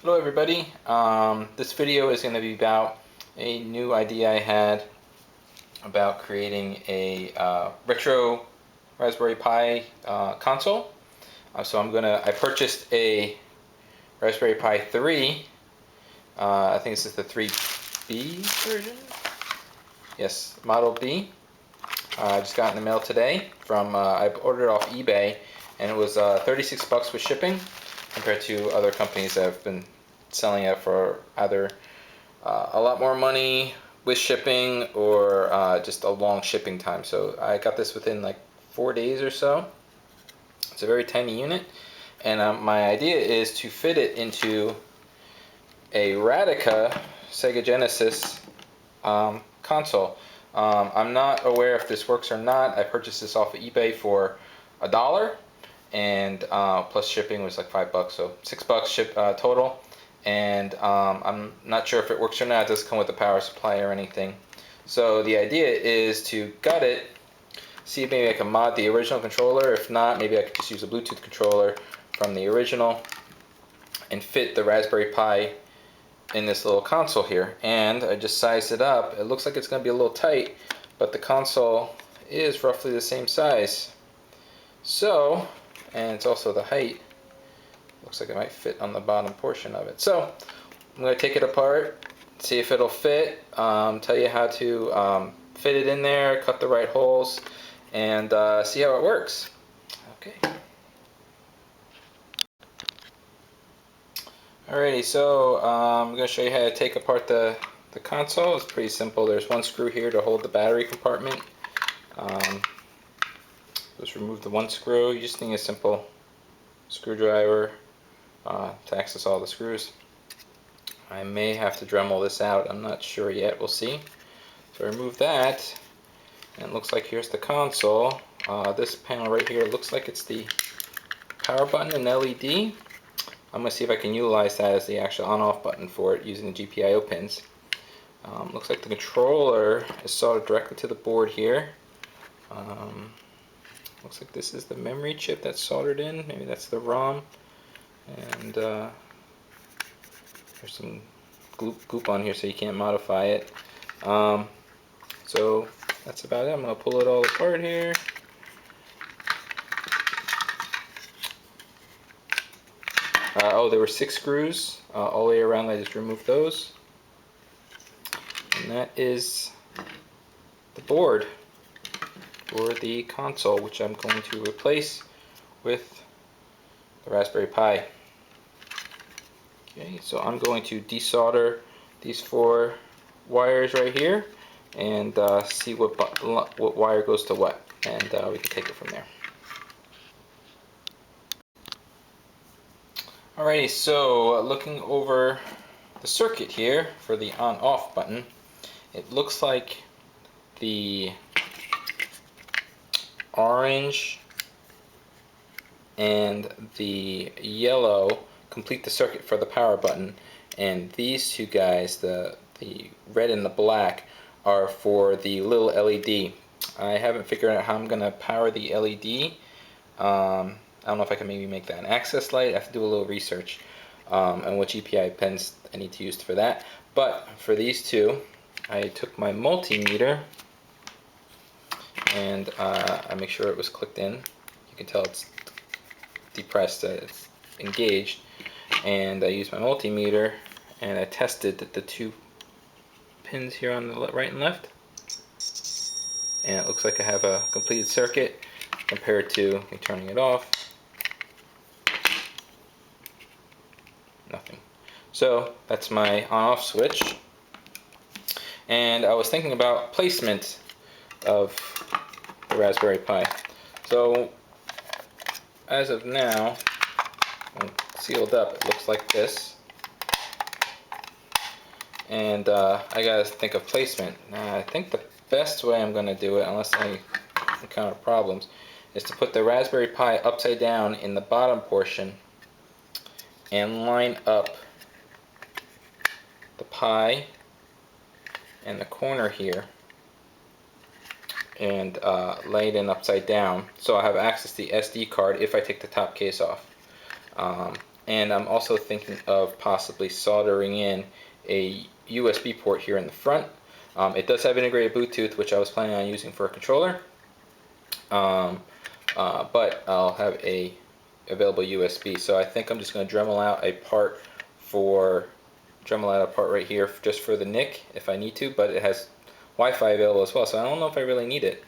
Hello everybody. This video is going to be about a new idea I had about creating a retro Raspberry Pi console. I purchased a Raspberry Pi 3. I think this is the 3B version. Yes, Model B. I just got in the mail today from I ordered it off eBay, and it was 36 bucks with shipping, compared to other companies that have been selling it for either a lot more money with shipping or just a long shipping time. So I got this within like 4 days or so. It's a very tiny unit, and my idea is to fit it into a Radica Sega Genesis console. I'm not aware if this works or not. I purchased this off of eBay for $1, and plus shipping was like $5, so $6 total. And I'm not sure if it works or not. It doesn't come with a power supply or anything. So the idea is to gut it, see if maybe I can mod the original controller. If not, maybe I could just use a Bluetooth controller from the original and fit the Raspberry Pi in this little console here. And I just sized it up. It looks like it's going to be a little tight, but the console is roughly the same size. So, and it's also the height. Looks like it might fit on the bottom portion of it. So I'm going to take it apart, see if it'll fit, tell you how to fit it in there, cut the right holes, and see how it works. Okay. Alrighty, so I'm going to show you how to take apart the console. It's pretty simple. There's one screw here to hold the battery compartment. Just remove the one screw. You just need a simple screwdriver to access all the screws. I may have to Dremel this out. I'm not sure yet. We'll see. So remove that, and it looks like here's the console. This panel right here looks like it's the power button and LED. I'm going to see if I can utilize that as the actual on-off button for it using the GPIO pins. Looks like the controller is soldered directly to the board here. Looks like this is the memory chip that's soldered in. Maybe that's the ROM. And there's some goop on here, so you can't modify it. So that's about it. I'm going to pull it all apart here. Oh, there were 6 screws all the way around. I just removed those. And that is the board for the console, which I'm going to replace with the Raspberry Pi. Okay, so I'm going to desolder these 4 wires right here and see what wire goes to what, and we can take it from there. Alrighty, so looking over the circuit here for the on-off button, it looks like the orange and the yellow complete the circuit for the power button, and these two guys, the red and the black, are for the little LED. I haven't figured out how I'm going to power the LED. I don't know if I can maybe make that an access light. I have to do a little research on what GPI pins I need to use for that. But for these two, I took my multimeter and I make sure it was clicked in. You can tell it's depressed, it's engaged. And I used my multimeter and I tested the 2 pins here on the right and left. And it looks like I have a completed circuit compared to turning it off. Nothing. So that's my on-off switch. And I was thinking about placement of the Raspberry Pi. So as of now, when sealed up, it looks like this. And I gotta think of placement. Now, I think the best way I'm gonna do it, unless I encounter problems, is to put the Raspberry Pi upside down in the bottom portion and line up the Pi and the corner here and lay it in upside down, so I have access to the SD card if I take the top case off. And I'm also thinking of possibly soldering in a USB port here in the front. It does have integrated Bluetooth, which I was planning on using for a controller. But I'll have a available USB. So I think I'm just going to Dremel out a part right here just for the NIC if I need to, but it has Wi-Fi available as well, so I don't know if I really need it.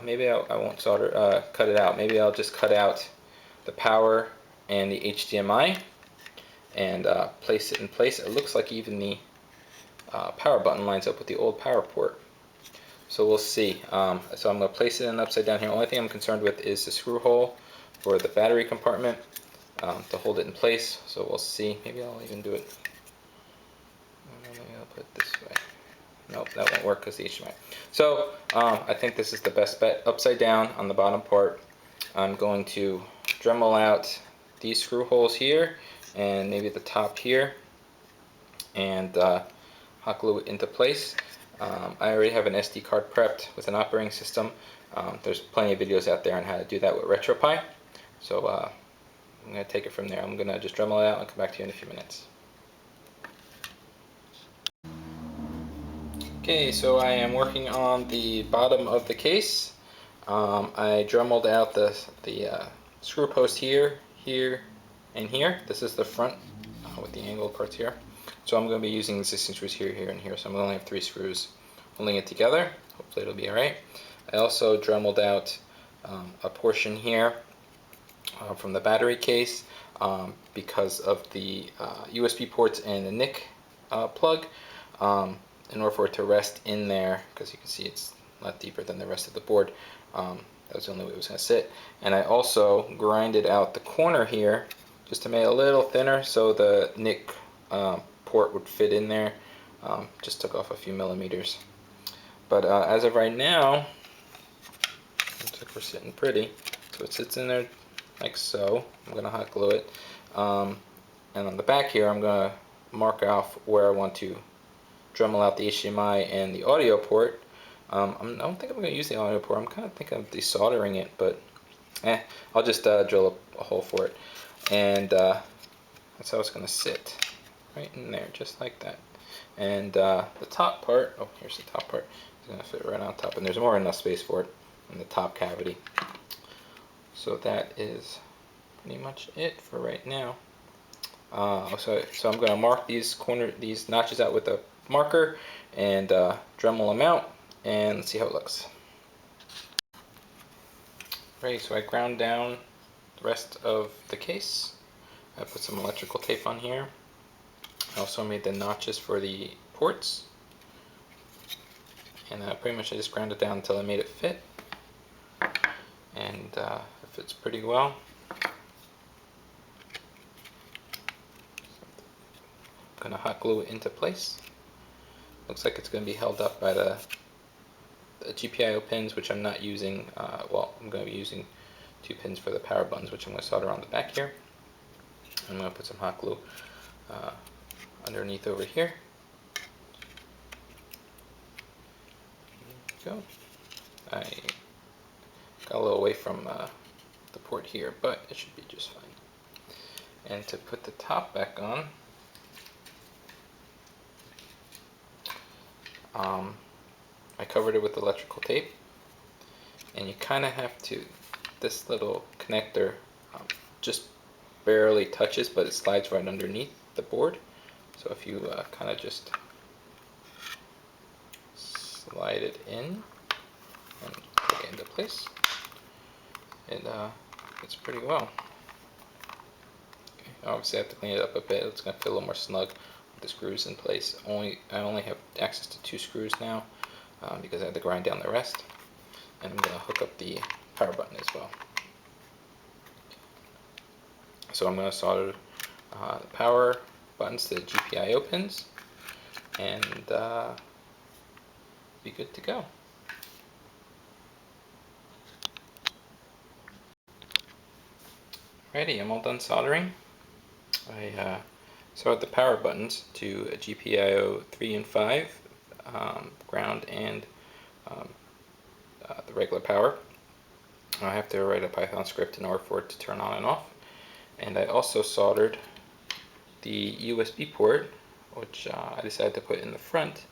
Maybe I won't cut it out. Maybe I'll just cut out the power and the HDMI and place it in place. It looks like even the power button lines up with the old power port. So we'll see. So I'm going to place it in upside down here. Only thing I'm concerned with is the screw hole for the battery compartment to hold it in place. So we'll see. Maybe I'll even do it. Maybe I'll put it this way. Nope, that won't work because the HDMI. So I think this is the best bet. Upside down on the bottom part, I'm going to Dremel out these screw holes here and maybe the top here, and hot glue it into place. I already have an SD card prepped with an operating system. There's plenty of videos out there on how to do that with Retropie. So I'm going to take it from there. I'm going to just Dremel it out and come back to you in a few minutes. Okay, so I am working on the bottom of the case. I Dremeled out the screw post here, here, and here. This is the front with the angled parts here. So I'm going to be using existing screws here, here, and here. So I'm going to only have 3 screws holding it together. Hopefully it'll be alright. I also Dremeled out a portion here from the battery case because of the USB ports and the NIC plug. In order for it to rest in there, because you can see it's a lot deeper than the rest of the board. That was the only way it was going to sit. And I also grinded out the corner here just to make it a little thinner so the NIC port would fit in there. Just took off a few millimeters. But as of right now, looks like we're sitting pretty. So it sits in there like so. I'm going to hot glue it. And on the back here, I'm going to mark off where I want to Dremel out the HDMI and the audio port. I don't think I'm going to use the audio port. I'm kind of thinking of desoldering it, but I'll just drill a hole for it. And that's how it's going to sit, right in there, just like that. And the top part, oh, here's the top part, is going to fit right on top, and there's more than enough space for it in the top cavity. So that is pretty much it for right now. So I'm going to mark these notches out with a marker and Dremel them out, and let's see how it looks. Right, so I ground down the rest of the case. I put some electrical tape on here. I also made the notches for the ports, and pretty much I just ground it down until I made it fit, and it fits pretty well. I'm going to hot glue it into place. Looks like it's going to be held up by the GPIO pins, which I'm not using. Well, I'm going to be using 2 pins for the power buttons, which I'm going to solder on the back here. I'm going to put some hot glue underneath over here. There we go. I got a little away from the port here, but it should be just fine. And to put the top back on, I covered it with electrical tape, and you kind of have to, this little connector just barely touches, but it slides right underneath the board. So if you kind of just slide it in and put it into place, it fits pretty well. Okay. Obviously I have to clean it up a bit. It's going to feel a little more snug with the screws in place. I only have access to 2 screws now because I had to grind down the rest. And I'm going to hook up the power button as well. So I'm going to solder the power buttons to the GPIO pins, and be good to go. Alrighty, I'm all done soldering. I soldered the power buttons to a GPIO 3 and 5, ground and the regular power. I have to write a Python script in order for it to turn on and off. And I also soldered the USB port, which I decided to put in the front.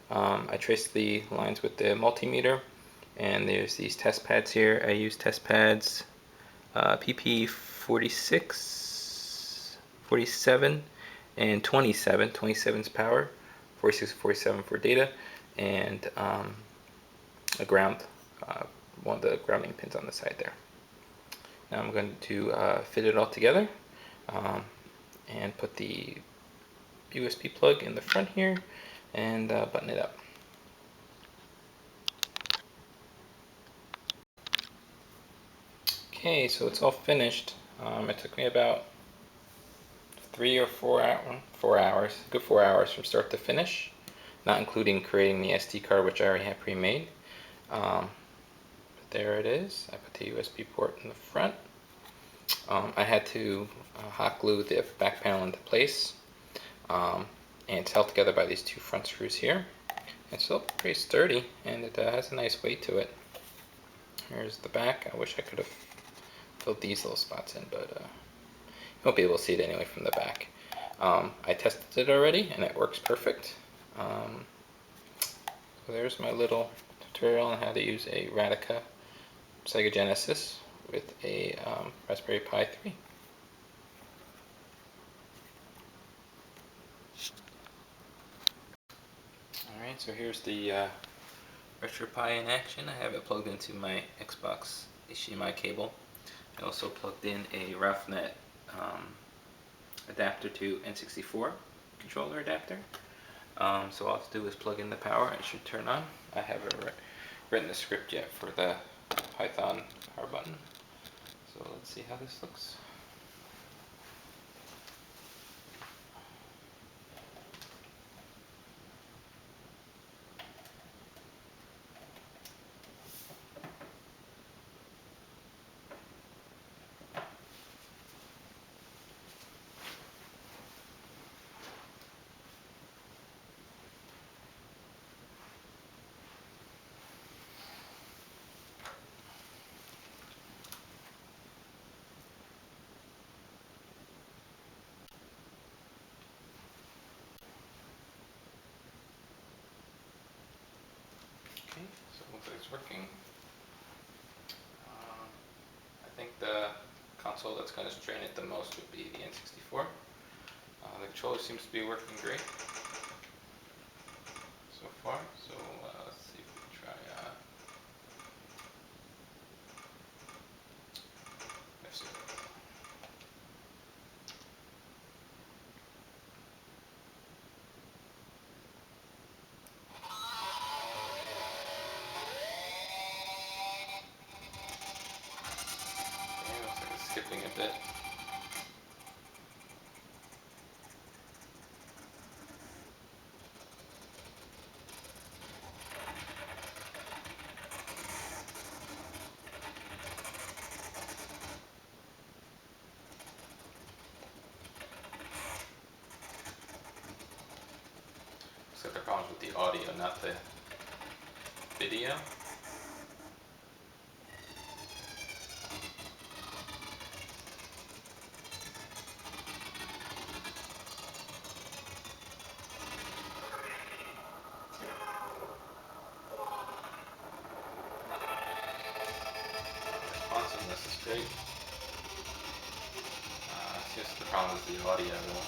I traced the lines with the multimeter, and there's these test pads here. I use test pads PP 46, 47, and 27. 27's power, 46 and 47 for data, and a ground, one of the grounding pins on the side there. Now I'm going to fit it all together and put the USB plug in the front here and button it up. Okay, so it's all finished. It took me about 4 hours, good 4 hours from start to finish, not including creating the SD card, which I already had pre-made. But there it is. I put the USB port in the front. I had to hot glue the back panel into place, and it's held together by these two front screws here. It's still pretty sturdy, and it has a nice weight to it. Here's the back. I wish I could have filled these little spots in, but you won't be able to see it anyway from the back. I tested it already, and it works perfect. So there's my little tutorial on how to use a Radica Sega Genesis with a Raspberry Pi 3. Alright, so here's the Retropie in action. I have it plugged into my Xbox HDMI cable. I also plugged in a RalphNet adapter to N64 controller adapter. So all I have to do is plug in the power and it should turn on. I haven't written the script yet for the Python power button. So let's see how this looks. Okay, so it looks like it's working. I think the console that's going to strain it the most would be the N64. The controller seems to be working great so far. So let's see if we can try F0. Okay, looks like it's skipping a bit. Looks like the problem's with the audio, not the video. Responsiveness is great. It's just the problem with the audio though.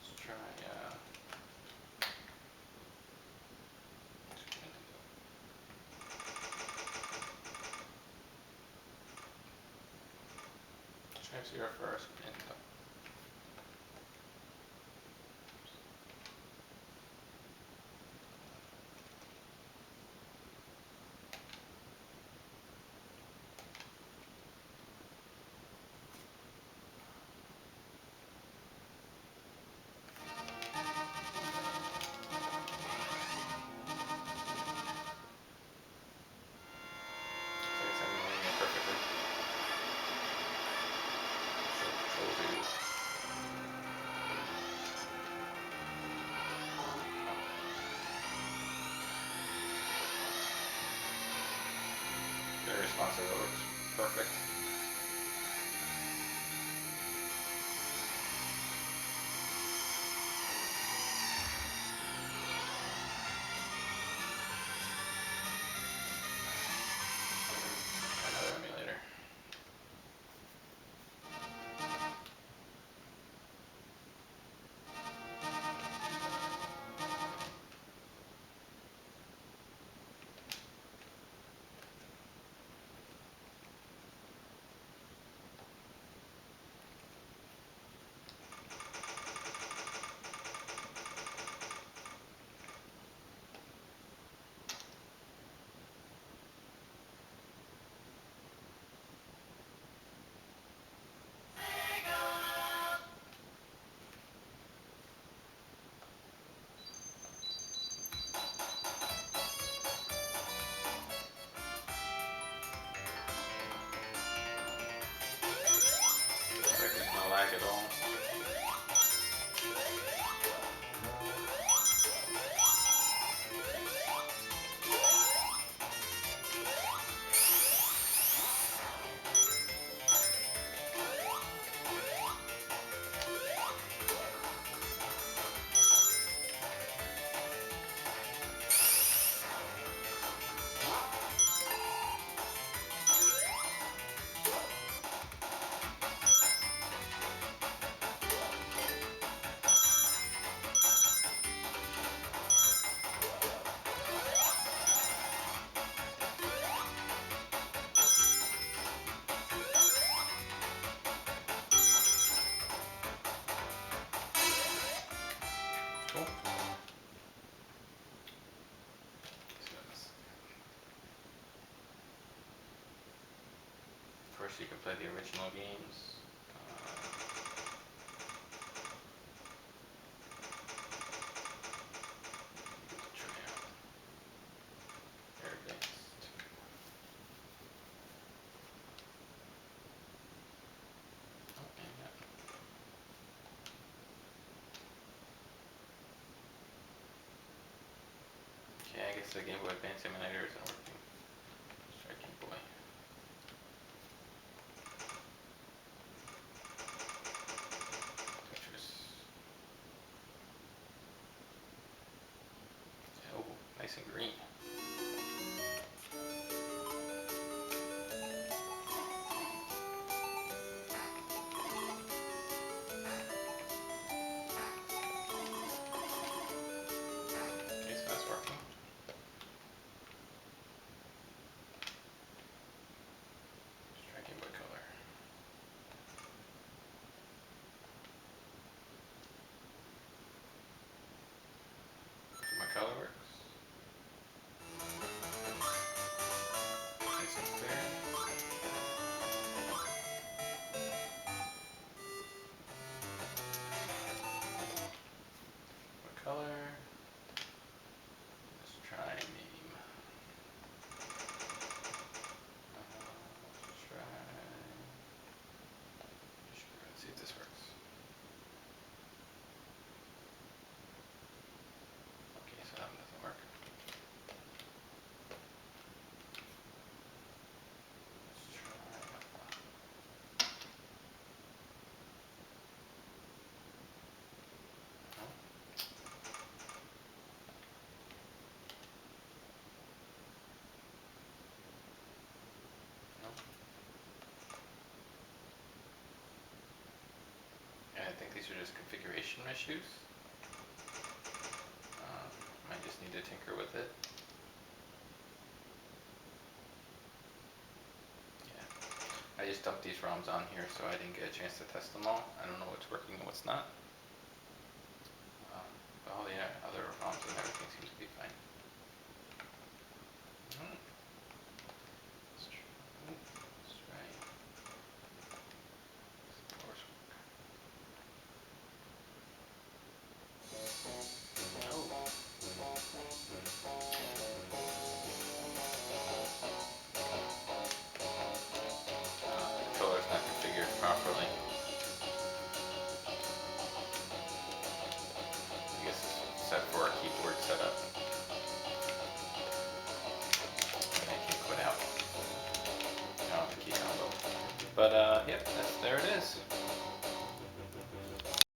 Let's try try 0 first. so it looks perfect. Another emulator. There's no lag at all. Cool. Of course, you can play the original games. Try out Air-based. Oh, and that. Okay, I guess the Game Boy Advance emulator isn't working. Let's try Game Boy. Tetris. Oh, nice and green. Okay, so that's working. Let's try Game Boy Color. My color works. Nice and clear. What color? Let's try name. Let's try. Let's see if this works. Okay, so that one doesn't work. Let's try. No. No. Yeah, I think these are just configuration issues. Might just need to tinker with it. Yeah. I just dumped these ROMs on here, so I didn't get a chance to test them all. I don't know what's working and what's not. But all the other ROMs and everything seems to be fine. Let's try. Let's try. Force work. The controller's not configured properly. But yep, there it is.